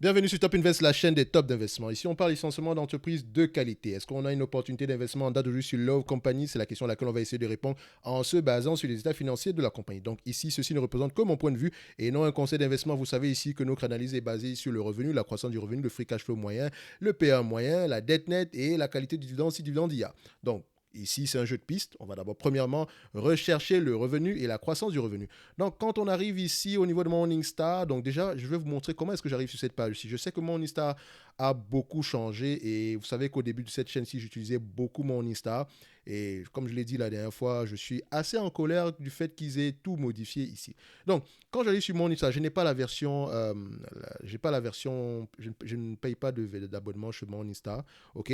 Bienvenue sur Top Invest, la chaîne des tops d'investissement. Ici, on parle essentiellement d'entreprises de qualité. Est-ce qu'on a une opportunité d'investissement en date d'aujourd'hui sur Love Company? C'est la question à laquelle on va essayer de répondre en se basant sur les états financiers de la compagnie. Donc ici, ceci ne représente que mon point de vue et non un conseil d'investissement. Vous savez ici que notre analyse est basée sur le revenu, la croissance du revenu, le free cash flow moyen, le PA moyen, la dette nette et la qualité du dividende si dividende il y a. Donc, ici, c'est un jeu de piste. On va d'abord, premièrement, rechercher le revenu et la croissance du revenu. Donc, quand on arrive ici au niveau de Morningstar, donc déjà, je vais vous montrer comment est-ce que j'arrive sur cette page-ci. Je sais que Morningstar a beaucoup changé et vous savez qu'au début de cette chaîne-ci, j'utilisais beaucoup Morningstar. Et comme je l'ai dit la dernière fois, je suis assez en colère du fait qu'ils aient tout modifié ici. Donc, quand j'arrive sur Morningstar, je n'ai pas la version, j'ai pas la version, je ne paye pas d'abonnement chez Morningstar, ok?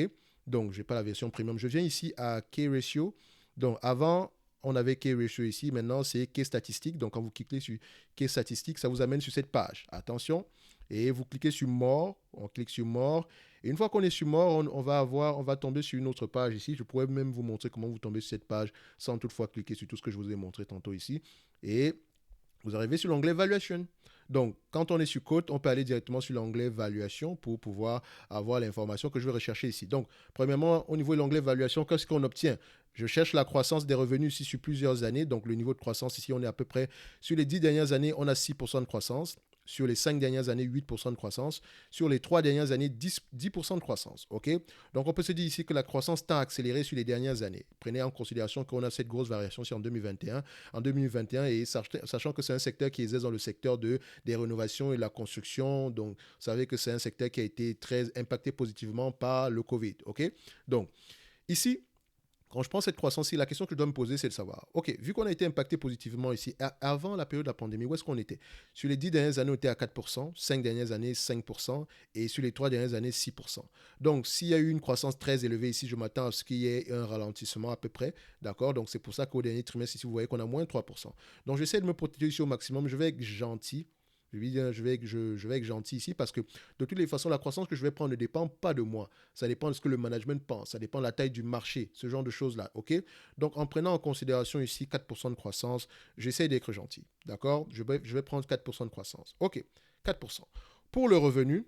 Donc, je n'ai pas la version premium. Je viens ici à K-Ratio. Donc, avant, on avait K-Ratio ici. Maintenant, c'est K-Statistique. Donc, quand vous cliquez sur K-Statistique, ça vous amène sur cette page. Attention. Et vous cliquez sur More. On clique sur More. Et une fois qu'on est sur More, on va tomber sur une autre page ici. Je pourrais même vous montrer comment vous tombez sur cette page sans toutefois cliquer sur tout ce que je vous ai montré tantôt ici. Et vous arrivez sur l'onglet Valuation. Donc, quand on est sur Quote, on peut aller directement sur l'onglet Valuation pour pouvoir avoir l'information que je vais rechercher ici. Donc, premièrement, au niveau de l'onglet Valuation, qu'est-ce qu'on obtient? Je cherche la croissance des revenus ici sur plusieurs années. Donc, le niveau de croissance ici, on est à peu près, sur les 10 dernières années, on a 6% de croissance. Sur les 5 dernières années, 8% de croissance. Sur les 3 dernières années, 10% de croissance. OK? Donc, on peut se dire ici que la croissance tend à accélérer sur les dernières années. Prenez en considération qu'on a cette grosse variation ici en 2021 et sachant que c'est un secteur qui exerce dans le secteur des rénovations et de la construction. Donc, vous savez que c'est un secteur qui a été très impacté positivement par le Covid. OK? Donc, ici, quand je prends cette croissance-ci, la question que je dois me poser, c'est de savoir, OK, vu qu'on a été impacté positivement ici, avant la période de la pandémie, où est-ce qu'on était? Sur les 10 dernières années, on était à 4%, 5 dernières années, 5%, et sur les 3 dernières années, 6%. Donc, s'il y a eu une croissance très élevée ici, je m'attends à ce qu'il y ait un ralentissement à peu près, d'accord? Donc, c'est pour ça qu'au dernier trimestre, ici, vous voyez qu'on a moins 3%. Donc, j'essaie de me protéger ici au maximum, je vais être gentil. Je vais être gentil ici parce que de toutes les façons, la croissance que je vais prendre ne dépend pas de moi. Ça dépend de ce que le management pense. Ça dépend de la taille du marché, ce genre de choses-là. OK? Donc, en prenant en considération ici 4% de croissance, j'essaie d'être gentil. D'accord? Je vais prendre 4% de croissance. OK? 4%. Pour le revenu,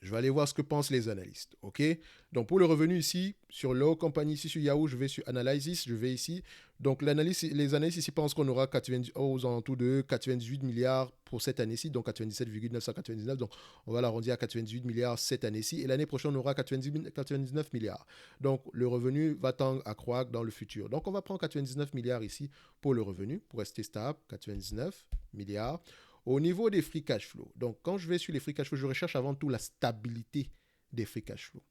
je vais aller voir ce que pensent les analystes. OK? Donc, pour le revenu ici, sur Low Company, ici sur Yahoo, je vais sur Analysis, je vais ici. Donc, les analystes ici pensent qu'on aura 90, aux alentours de 98 milliards pour cette année-ci, donc 97,999. Donc, on va l'arrondir à 98 milliards cette année-ci. Et l'année prochaine, on aura 99 milliards. Donc, le revenu va tendre à croître dans le futur. Donc, on va prendre 99 milliards ici pour le revenu, pour rester stable. 99 milliards. Au niveau des free cash flow, donc quand je vais sur les free cash flow, je recherche avant tout la stabilité des free cash flow.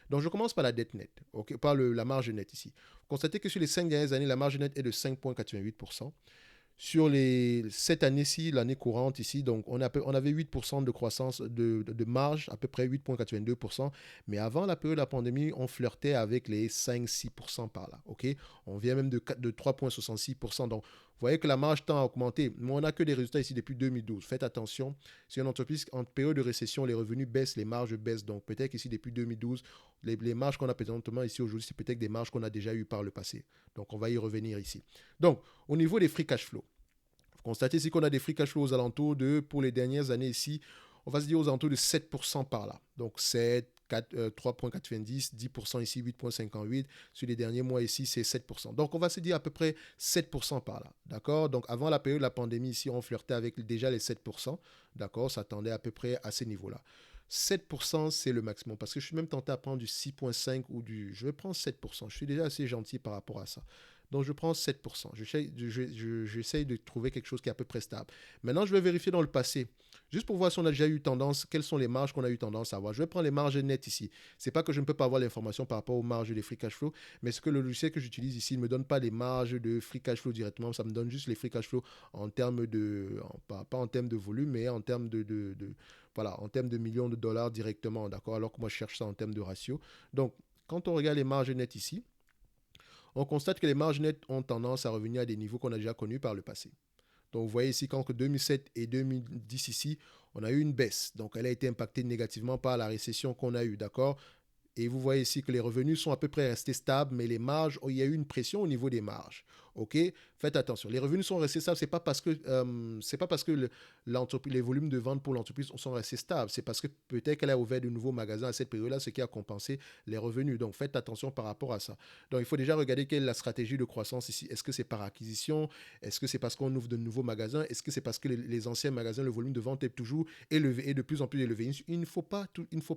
Donc je commence par la dette nette, okay, par la marge nette ici. Constatez que sur les 5 dernières années, la marge nette est de 5,88%. Sur cette année-ci, l'année courante ici, donc on avait 8% de croissance de marge, à peu près 8,82%. Mais avant la période de la pandémie, on flirtait avec les 5-6% par là. OK? On vient même de 3,66%. Donc, vous voyez que la marge tend à augmenter. Mais on n'a que des résultats ici depuis 2012. Faites attention. C'est une entreprise en période de récession, les revenus baissent, les marges baissent. Donc, peut-être qu'ici, depuis 2012, les marges qu'on a présentement ici aujourd'hui, c'est peut-être des marges qu'on a déjà eues par le passé. Donc, on va y revenir ici. Donc, au niveau des free cash flow, vous constatez ici qu'on a des free cash flow aux alentours de, pour les dernières années ici, on va se dire aux alentours de 7% par là. Donc 7, 3,90, 10% ici, 8,58. Sur les derniers mois ici, c'est 7%. Donc on va se dire à peu près 7% par là. D'accord? Donc avant la période de la pandémie ici, on flirtait avec déjà les 7%. D'accord? Ça tendait à peu près à ces niveaux-là. 7%, c'est le maximum. Parce que je suis même tenté à prendre du 6,5 ou du... Je vais prendre 7%. Je suis déjà assez gentil par rapport à ça. Donc, je prends 7%. J'essaye de trouver quelque chose qui est à peu près stable. Maintenant, je vais vérifier dans le passé. Juste pour voir si on a déjà eu tendance, quelles sont les marges qu'on a eu tendance à avoir. Je vais prendre les marges nettes ici. C'est pas que je ne peux pas avoir l'information par rapport aux marges des free cash flow, mais ce que le logiciel que j'utilise ici ne me donne pas les marges de free cash flow directement. Ça me donne juste les free cash flow en termes de, pas en termes de volume, mais en termes voilà, en termes de millions de dollars directement. D'accord? Alors que moi, je cherche ça en termes de ratio. Donc, quand on regarde les marges nettes ici, on constate que les marges nettes ont tendance à revenir à des niveaux qu'on a déjà connus par le passé. Donc vous voyez ici qu'entre 2007 et 2010 ici, on a eu une baisse. Donc elle a été impactée négativement par la récession qu'on a eue, d'accord? Et vous voyez ici que les revenus sont à peu près restés stables, mais les marges, il y a eu une pression au niveau des marges. OK? Faites attention. Les revenus sont restés stables. C'est pas parce que les volumes de vente pour l'entreprise sont restés stables. C'est parce que peut-être qu'elle a ouvert de nouveaux magasins à cette période-là, ce qui a compensé les revenus. Donc, faites attention par rapport à ça. Donc, il faut déjà regarder quelle est la stratégie de croissance ici. Est-ce que c'est par acquisition? Est-ce que c'est parce qu'on ouvre de nouveaux magasins? Est-ce que c'est parce que les anciens magasins, le volume de vente est toujours élevé et de plus en plus élevé? Il ne faut pas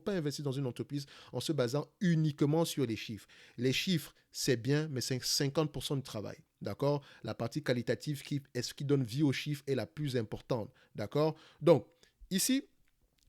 investir dans une entreprise en se basant uniquement sur les chiffres. Les chiffres, c'est bien, mais c'est 50% du travail. D'accord? La partie qualitative qui donne vie aux chiffres est la plus importante. D'accord? Donc, ici,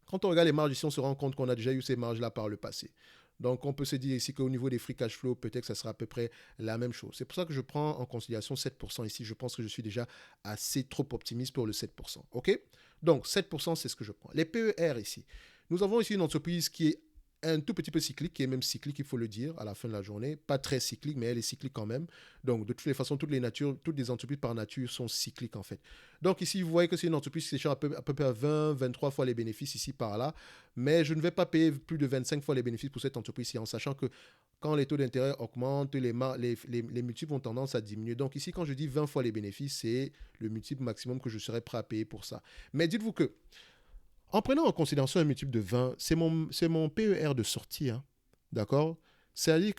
quand on regarde les marges ici, on se rend compte qu'on a déjà eu ces marges-là par le passé. Donc, on peut se dire ici qu'au niveau des free cash flow, peut-être que ça sera à peu près la même chose. C'est pour ça que je prends en considération 7% ici. Je pense que je suis déjà assez trop optimiste pour le 7%. OK? Donc, 7%, c'est ce que je prends. Les PER ici. Nous avons ici une entreprise qui est un tout petit peu cyclique, qui est même cyclique, il faut le dire, à la fin de la journée. Pas très cyclique, mais elle est cyclique quand même. Donc, de toutes les façons, toutes les entreprises par nature sont cycliques, en fait. Donc, ici, vous voyez que c'est une entreprise qui s'échange à peu près à 20, 23 fois les bénéfices ici, par là. Mais je ne vais pas payer plus de 25 fois les bénéfices pour cette entreprise-ci, en sachant que quand les taux d'intérêt augmentent, les multiples ont tendance à diminuer. Donc, ici, quand je dis 20 fois les bénéfices, c'est le multiple maximum que je serais prêt à payer pour ça. Mais dites-vous que en prenant en considération un multiple de 20, c'est mon PER de sortie. Hein, d'accord? C'est-à-dire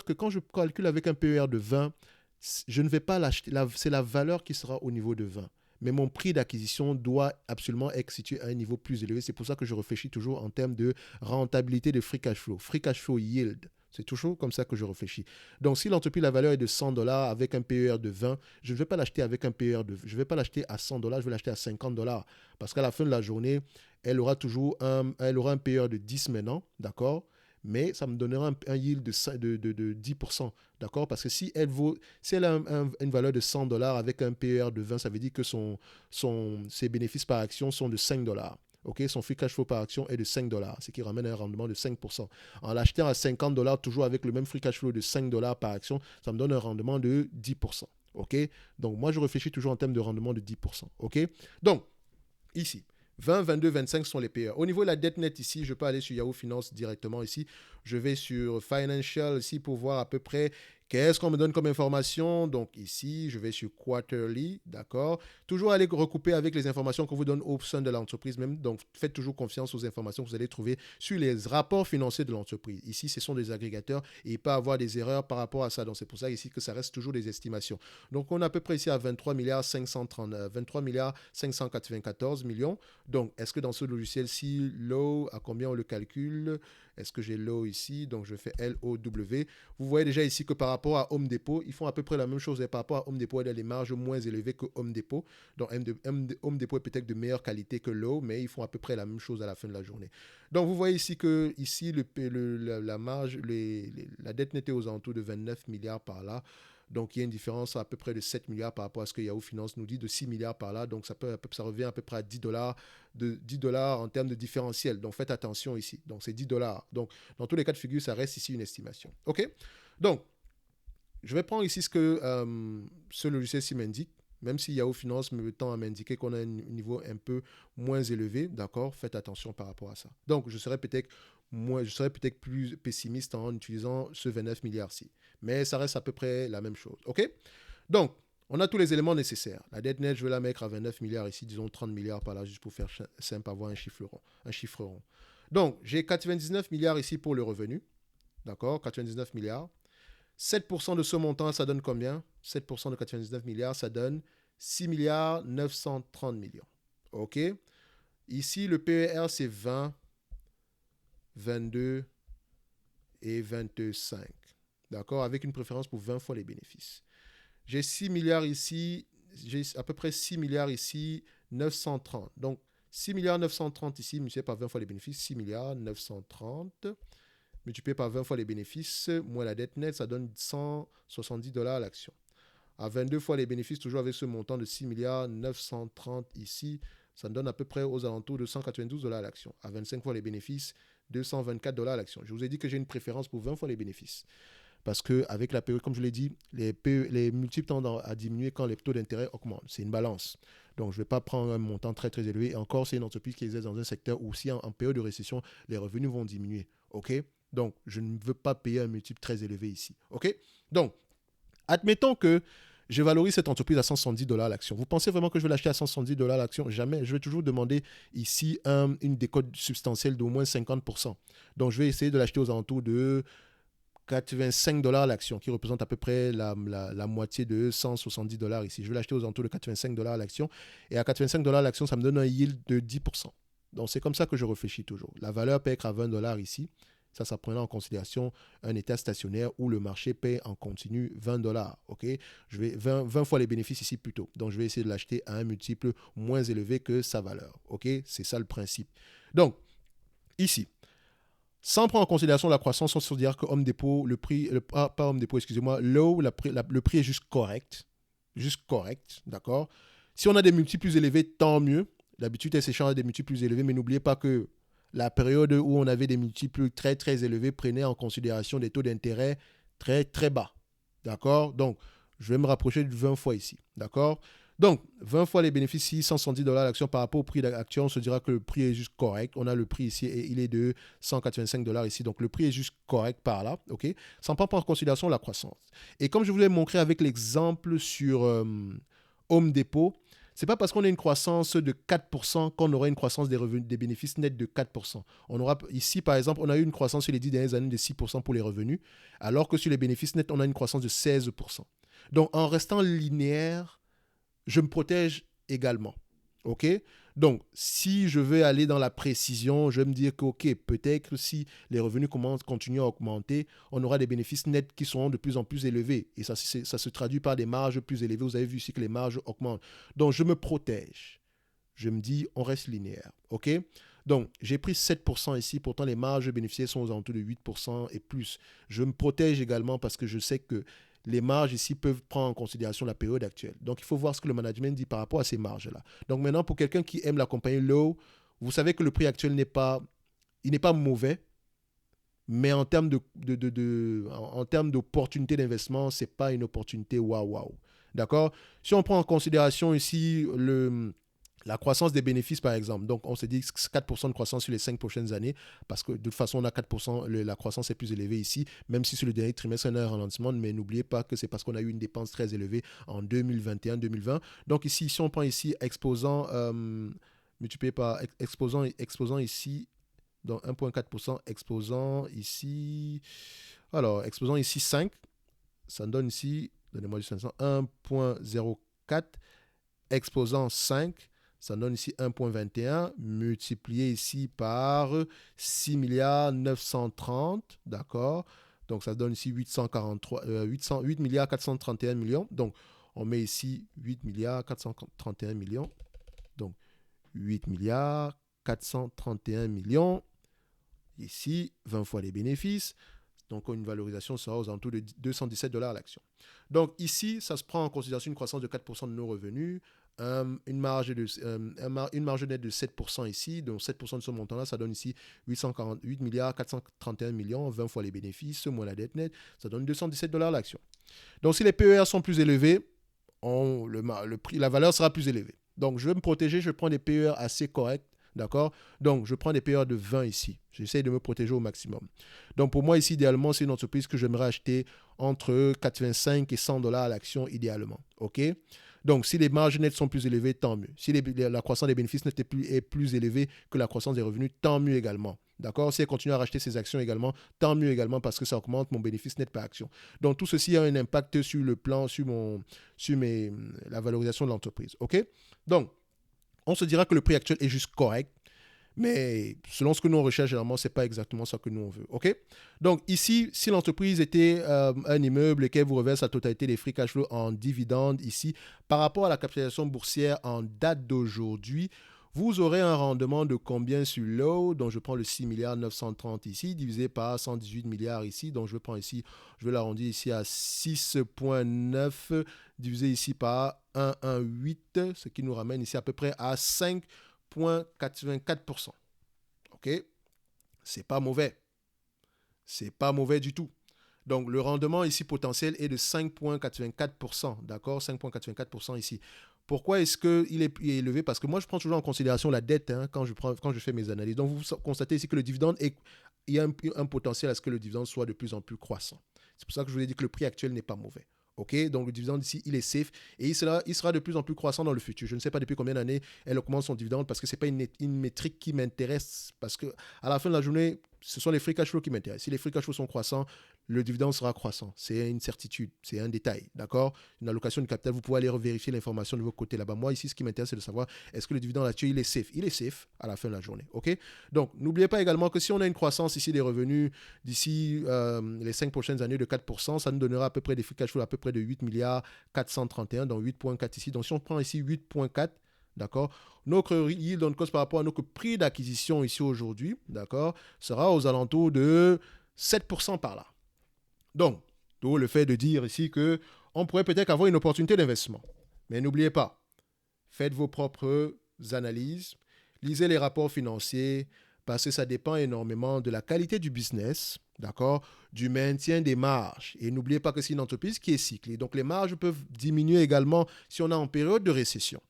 que quand je calcule avec un PER de 20, je ne vais pas l'acheter. C'est la valeur qui sera au niveau de 20. Mais mon prix d'acquisition doit absolument être situé à un niveau plus élevé. C'est pour ça que je réfléchis toujours en termes de rentabilité de free cash flow. Free cash flow yield. C'est toujours comme ça que je réfléchis. Donc, si l'entreprise, la valeur est de 100 dollars avec un PER de 20, je ne vais pas l'acheter avec un PER de... Je ne vais pas l'acheter à 100 dollars, je vais l'acheter à 50 dollars. Parce qu'à la fin de la journée, elle aura un PER de 10 maintenant, d'accord? Mais ça me donnera un yield de 10%, d'accord? Parce que si elle a une valeur de 100 dollars avec un PER de 20, ça veut dire que ses bénéfices par action sont de 5 dollars. Okay, son free cash flow par action est de 5 dollars, ce qui ramène un rendement de 5%. En l'achetant à 50 dollars, toujours avec le même free cash flow de 5 dollars par action, ça me donne un rendement de 10%. Okay? Donc, moi, je réfléchis toujours en termes de rendement de 10%. Okay? Donc, ici, 20, 22, 25 sont les PER. Au niveau de la dette nette ici, je peux aller sur Yahoo Finance directement ici. Je vais sur Financial ici pour voir à peu près qu'est-ce qu'on me donne comme information. Donc ici, je vais sur Quarterly, d'accord. Toujours aller recouper avec les informations qu'on vous donne au sein de l'entreprise même. Donc faites toujours confiance aux informations que vous allez trouver sur les rapports financiers de l'entreprise. Ici, ce sont des agrégateurs et il peut y avoir des erreurs par rapport à ça. Donc c'est pour ça ici que ça reste toujours des estimations. Donc on est à peu près ici à 23 milliards 23 milliards 594 millions. Donc, est-ce que dans ce logiciel-ci, low, à combien on le calcule? Est-ce que j'ai low ici? Donc, je fais L-O-W. Vous voyez déjà ici que par rapport à Home Depot, ils font à peu près la même chose. Et par rapport à Home Depot, il y a des marges moins élevées que Home Depot. Donc, Home Depot est peut-être de meilleure qualité que low, mais ils font à peu près la même chose à la fin de la journée. Donc, vous voyez ici que ici, la marge, la dette nette est aux alentours de 29 milliards par là. Donc, il y a une différence à peu près de 7 milliards par rapport à ce que Yahoo Finance nous dit, de 6 milliards par là. Donc, ça revient à peu près à 10 dollars en termes de différentiel. Donc, faites attention ici. Donc, c'est 10 dollars. Donc, dans tous les cas de figure, ça reste ici une estimation. OK? Donc, je vais prendre ici ce que ce logiciel-ci m'indique. Même si Yahoo Finance me tend à m'indiquer qu'on a un niveau un peu moins élevé, d'accord, faites attention par rapport à ça. Donc, je serais peut-être plus pessimiste en utilisant ce 29 milliards-ci. Mais ça reste à peu près la même chose, ok? Donc, on a tous les éléments nécessaires. La dette nette, je vais la mettre à 29 milliards ici, disons 30 milliards par là, juste pour faire simple, avoir un chiffre rond. Donc, j'ai 99 milliards ici pour le revenu, d'accord, 99 milliards. 7% de ce montant, ça donne combien? 7% de 99 milliards, ça donne 6 milliards 930 millions. OK? Ici, le PER, c'est 20, 22 et 25. D'accord? Avec une préférence pour 20 fois les bénéfices. J'ai 6 milliards ici, j'ai à peu près 6 milliards ici, 930. Donc, 6 milliards 930 ici, multiplié par 20 fois les bénéfices, 6 milliards 930. Multiplié par 20 fois les bénéfices, moins la dette nette, ça donne 170 dollars à l'action. À 22 fois les bénéfices, toujours avec ce montant de 6 milliards 930 ici, ça donne à peu près aux alentours de 192 dollars à l'action. À 25 fois les bénéfices, 224 dollars à l'action. Je vous ai dit que j'ai une préférence pour 20 fois les bénéfices. Parce qu'avec la période, comme je l'ai dit, les multiples tendent à diminuer quand les taux d'intérêt augmentent. C'est une balance. Donc, je ne vais pas prendre un montant très, très élevé. Et encore, c'est une entreprise qui est dans un secteur où, si en période de récession, les revenus vont diminuer. OK? Donc, je ne veux pas payer un multiple très élevé ici. OK? Donc, admettons que je valorise cette entreprise à 170 $ l'action. Vous pensez vraiment que je vais l'acheter à 170 $ l'action? Jamais. Je vais toujours demander ici une décote substantielle d'au moins 50%. Donc, je vais essayer de l'acheter aux alentours de 85 $ l'action, qui représente à peu près la moitié de 170 $ ici. Je vais l'acheter aux alentours de 85 $ l'action. Et à 85 $ l'action, ça me donne un yield de 10%. Donc, c'est comme ça que je réfléchis toujours. La valeur peut être à 20 $ ici. Ça prenant en considération un état stationnaire où le marché paie en continu 20 $. Okay? Je vais 20 fois les bénéfices ici plutôt. Donc, je vais essayer de l'acheter à un multiple moins élevé que sa valeur. Okay? C'est ça le principe. Donc, ici, sans prendre en considération la croissance, on se dire que Home Depot, pas Home Depot, excusez-moi, Lowe, le prix est juste correct. Juste correct, d'accord? Si on a des multiples plus élevés, tant mieux. D'habitude, elle s'échange à des multiples plus élevés, mais n'oubliez pas que la période où on avait des multiples très, très élevés prenait en considération des taux d'intérêt très, très bas. D'accord? Donc, je vais me rapprocher de 20 fois ici. D'accord? Donc, 20 fois les bénéfices ici, 170 $ l'action par rapport au prix d'action, on se dira que le prix est juste correct. On a le prix ici et il est de 185 $ ici. Donc, le prix est juste correct par là. OK? Sans prendre en considération la croissance. Et comme je vous l'ai montré avec l'exemple sur Home Depot, c'est pas parce qu'on a une croissance de 4% qu'on aura une croissance des revenus, des bénéfices nets de 4%. On aura ici, par exemple, on a eu une croissance sur les 10 dernières années de 6% pour les revenus, alors que sur les bénéfices nets, on a une croissance de 16%. Donc, en restant linéaire, je me protège également. OK? Donc, si je veux aller dans la précision, je vais me dire que, OK, peut-être si les revenus continuent à augmenter, on aura des bénéfices nets qui seront de plus en plus élevés. Et ça se traduit par des marges plus élevées. Vous avez vu ici que les marges augmentent. Donc, je me protège. Je me dis, on reste linéaire. OK? Donc, j'ai pris 7% ici. Pourtant, les marges bénéficiaires sont aux alentours de 8% et plus. Je me protège également parce que je sais que les marges ici peuvent prendre en considération la période actuelle. Donc, il faut voir ce que le management dit par rapport à ces marges-là. Donc, maintenant, pour quelqu'un qui aime la compagnie Lowe, vous savez que le prix actuel n'est pas mauvais, mais en termes d'opportunité d'investissement, ce n'est pas une opportunité waouh. D'accord? Si on prend en considération ici la croissance des bénéfices, par exemple. Donc, on s'est dit 4% de croissance sur les 5 prochaines années, parce que de toute façon, on a 4%, la croissance est plus élevée ici, même si sur le dernier trimestre, on a un ralentissement, mais n'oubliez pas que c'est parce qu'on a eu une dépense très élevée en 2021-2020. Donc, ici, si on prend ici, multiplié par, exposant ici, donc 1,4%, exposant ici 5, ça donne ici, donnez-moi du 500, 1,04, exposant 5, ça donne ici 1,21 multiplié ici par 6 milliards 930, d'accord? Donc ça donne ici 8 milliards 431 millions. Donc on met ici 8 milliards 431 millions. Donc 8 milliards 431 millions. Ici, 20 fois les bénéfices. Donc une valorisation sera aux alentours de 217 $ l'action. Donc ici, ça se prend en considération une croissance de 4% de nos revenus, une marge nette de 7% ici, donc 7% de ce montant-là, ça donne ici 848 milliards 431 millions, 20 fois les bénéfices, moins la dette nette, ça donne 217 $ l'action. Donc si les PER sont plus élevés, la valeur sera plus élevée. Donc je veux me protéger, je prends des PER assez corrects. D'accord? Donc, je prends des PER de 20 ici. J'essaie de me protéger au maximum. Donc, pour moi, ici, idéalement, c'est une entreprise que j'aimerais acheter entre 85 et 100 $ à l'action, idéalement. OK? Donc, si les marges nettes sont plus élevées, tant mieux. Si la croissance des bénéfices nets est plus élevée que la croissance des revenus, tant mieux également. D'accord? Si elle continue à racheter ses actions également, tant mieux également parce que ça augmente mon bénéfice net par action. Donc, tout ceci a un impact sur le plan, la valorisation de l'entreprise. OK? Donc, on se dira que le prix actuel est juste correct, mais selon ce que nous on recherche, généralement, ce n'est pas exactement ça que nous on veut. OK? Donc ici, si l'entreprise était un immeuble et qu'elle vous reverse la totalité des free cash flow en dividendes ici, par rapport à la capitalisation boursière en date d'aujourd'hui, vous aurez un rendement de combien sur l'eau? Donc, je prends le 6 milliards 930 ici, divisé par 118 milliards ici. Donc, je vais l'arrondir ici à 6,9, divisé ici par 1,18, ce qui nous ramène ici à peu près à 5,84%. OK? C'est pas mauvais. C'est pas mauvais du tout. Donc, le rendement ici potentiel est de 5,84%. D'accord? 5,84% ici. Pourquoi est-ce qu'il est élevé? Parce que moi, je prends toujours en considération la dette quand je fais mes analyses. Donc, vous constatez ici que le dividende, il y a un potentiel à ce que le dividende soit de plus en plus croissant. C'est pour ça que je vous ai dit que le prix actuel n'est pas mauvais. OK? Donc, le dividende ici, il est safe et il sera de plus en plus croissant dans le futur. Je ne sais pas depuis combien d'années elle augmente son dividende parce que ce n'est pas une métrique qui m'intéresse parce qu'à la fin de la journée, ce sont les free cash flow qui m'intéressent. Si les free cash flow sont croissants, le dividende sera croissant. C'est une certitude, c'est un détail, d'accord? Une allocation de capital, vous pouvez aller vérifier l'information de votre côté là-bas. Moi, ici, ce qui m'intéresse, c'est de savoir est-ce que le dividende actuel, il est safe. Il est safe à la fin de la journée, OK? Donc, n'oubliez pas également que si on a une croissance ici des revenus d'ici les 5 prochaines années de 4%, ça nous donnera à peu près des free cash flow à peu près de 8 milliards 431, donc 8,4 ici. Donc, si on prend ici 8,4, d'accord, notre yield on cost par rapport à notre prix d'acquisition ici aujourd'hui, d'accord, sera aux alentours de 7% par là. Donc, d'où le fait de dire ici que on pourrait peut-être avoir une opportunité d'investissement. Mais n'oubliez pas, faites vos propres analyses, lisez les rapports financiers, parce que ça dépend énormément de la qualité du business, d'accord, du maintien des marges. Et n'oubliez pas que c'est une entreprise qui est cyclique. Donc, les marges peuvent diminuer également si on est en période de récession.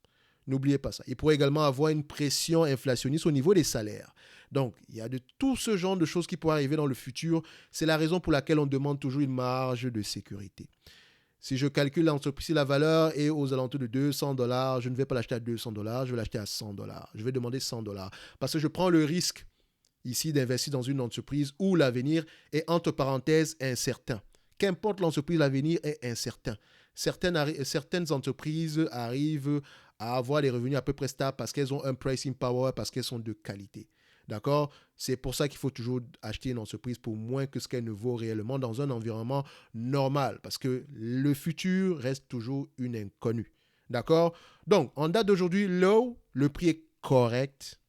N'oubliez pas ça. Il pourrait également avoir une pression inflationniste au niveau des salaires. Donc, il y a de tout ce genre de choses qui pourraient arriver dans le futur. C'est la raison pour laquelle on demande toujours une marge de sécurité. Si je calcule l'entreprise, si la valeur est aux alentours de $200, je ne vais pas l'acheter à $200, je vais l'acheter à $100. Je vais demander $100 parce que je prends le risque ici d'investir dans une entreprise où l'avenir est entre parenthèses incertain. Qu'importe l'entreprise, l'avenir est incertain. Certaines entreprises arrivent à avoir des revenus à peu près stables parce qu'elles ont un pricing power, parce qu'elles sont de qualité. D'accord? C'est pour ça qu'il faut toujours acheter une entreprise pour moins que ce qu'elle ne vaut réellement dans un environnement normal, parce que le futur reste toujours une inconnue. D'accord? Donc, en date d'aujourd'hui, low, le prix est correct,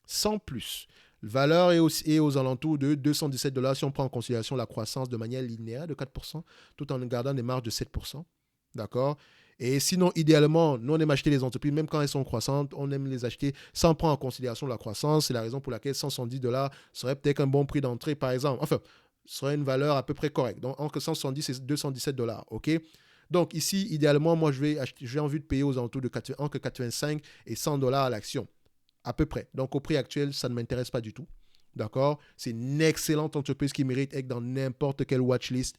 sans plus. La valeur est aux alentours de $217 si on prend en considération la croissance de manière linéaire de 4%, tout en gardant des marges de 7%. D'accord? Et sinon, idéalement, nous, on aime acheter les entreprises, même quand elles sont croissantes, on aime les acheter sans prendre en considération la croissance. C'est la raison pour laquelle $170 serait peut-être un bon prix d'entrée, par exemple. Enfin, serait une valeur à peu près correcte. Donc, entre 170 et $217, OK? Donc, ici, idéalement, moi, j'ai envie de payer aux alentours de entre 85 et $100 à l'action, à peu près. Donc, au prix actuel, ça ne m'intéresse pas du tout. D'accord? C'est une excellente entreprise qui mérite d'être dans n'importe quelle watchlist.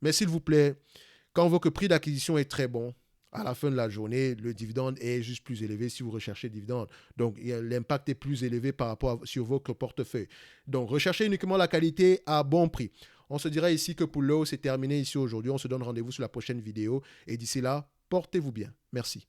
Mais s'il vous plaît, quand votre prix d'acquisition est très bon, à la fin de la journée, le dividende est juste plus élevé si vous recherchez le dividende. Donc, l'impact est plus élevé par rapport sur votre portefeuille. Donc, recherchez uniquement la qualité à bon prix. On se dira ici que pour l'eau, c'est terminé ici aujourd'hui. On se donne rendez-vous sur la prochaine vidéo. Et d'ici là, portez-vous bien. Merci.